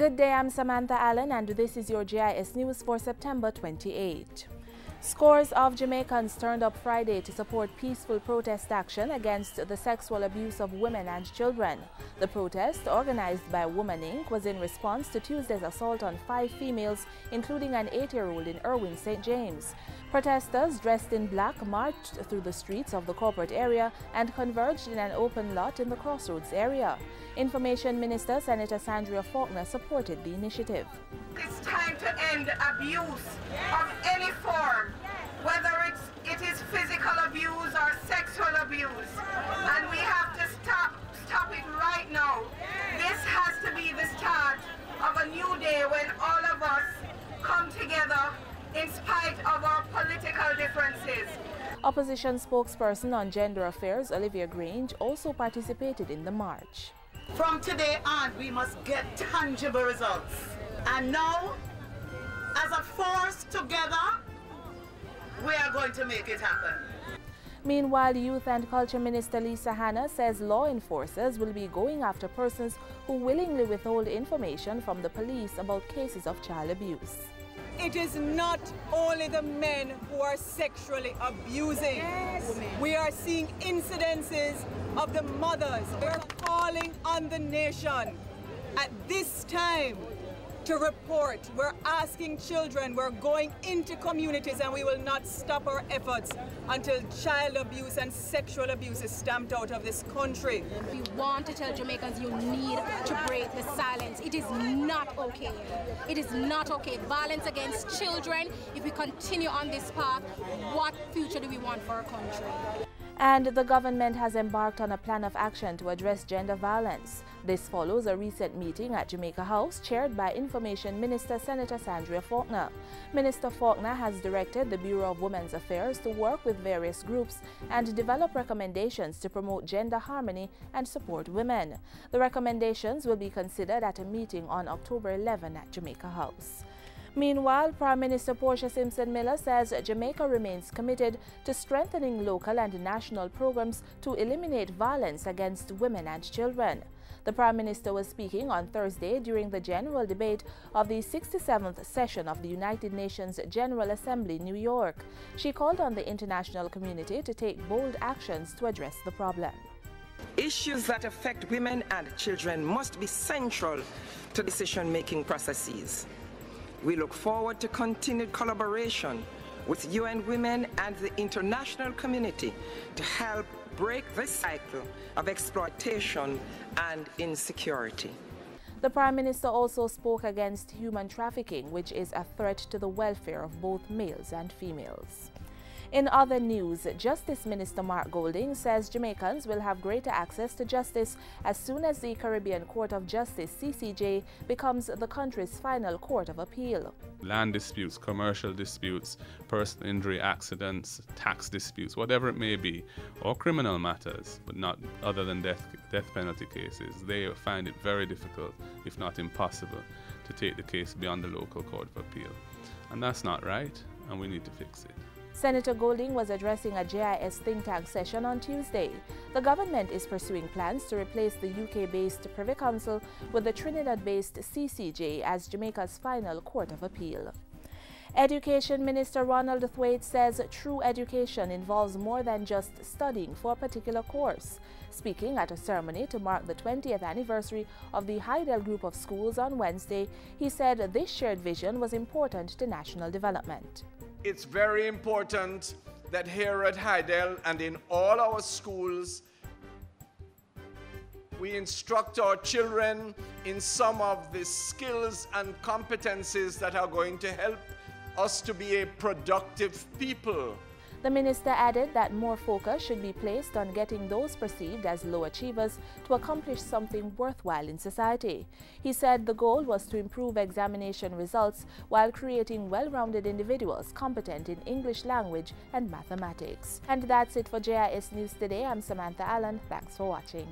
Good day, I'm Samantha Allen and this is your Jis News for September 28. Scores of Jamaicans turned up Friday to support peaceful protest action against the sexual abuse of women and children. The protest, organized by Women Inc., was in response to Tuesday's assault on 5 females, including an 8-year-old in Irwin, St. James. Protesters dressed in black marched through the streets of the corporate area and converged in an open lot in the Crossroads area. Information Minister Senator Sandria Faulkner supported the initiative. It's time to end abuse of any form, whether it is physical abuse or sexual abuse, and we have to stop it right now. This has to be the start of a new day when all of us come together in spite of our political differences. Opposition spokesperson on gender affairs Olivia Grange also participated in the march. From today on, we must get tangible results. And now, as a force together, we are going to make it happen. Meanwhile, Youth and Culture Minister Lisa Hanna says law enforcers will be going after persons who willingly withhold information from the police about cases of child abuse. It is not only the men who are sexually abusing. Yes. We are seeing incidences of the mothers. We are calling on the nation at this time to report. We're asking children, we're going into communities, and we will not stop our efforts until child abuse and sexual abuse is stamped out of this country. We want to tell Jamaicans you need to break the silence. It is not okay. It is not okay. Violence against children, if we continue on this path, what future do we want for our country? And the government has embarked on a plan of action to address gender violence. This follows a recent meeting at Jamaica House chaired by Information Minister Senator Sandria Faulkner. Minister Faulkner has directed the Bureau of Women's Affairs to work with various groups and develop recommendations to promote gender harmony and support women. The recommendations will be considered at a meeting on October 11 at Jamaica House. Meanwhile, Prime Minister Portia Simpson-Miller says Jamaica remains committed to strengthening local and national programs to eliminate violence against women and children. The Prime Minister was speaking on Thursday during the general debate of the 67th session of the United Nations General Assembly, New York. She called on the international community to take bold actions to address the problem. Issues that affect women and children must be central to decision-making processes. We look forward to continued collaboration with UN Women and the international community to help break this cycle of exploitation and insecurity. The Prime Minister also spoke against human trafficking, which is a threat to the welfare of both males and females. In other news, Justice Minister Mark Golding says Jamaicans will have greater access to justice as soon as the Caribbean Court of Justice, CCJ, becomes the country's final court of appeal. Land disputes, commercial disputes, personal injury accidents, tax disputes, whatever it may be, or criminal matters, but not other than death penalty cases, they find it very difficult, if not impossible, to take the case beyond the local court of appeal. And that's not right, and we need to fix it. Senator Golding was addressing a JIS think tank session on Tuesday. The government is pursuing plans to replace the UK-based Privy Council with the Trinidad-based CCJ as Jamaica's final court of appeal. Education Minister Ronald Thwaite says true education involves more than just studying for a particular course. Speaking at a ceremony to mark the 20th anniversary of the Hydel Group of Schools on Wednesday, he said this shared vision was important to national development. It's very important that here at Hydel and in all our schools, we instruct our children in some of the skills and competencies that are going to help us to be a productive people. The minister added that more focus should be placed on getting those perceived as low achievers to accomplish something worthwhile in society. He said the goal was to improve examination results while creating well-rounded individuals competent in English language and mathematics. And that's it for JIS News today. I'm Samantha Allen. Thanks for watching.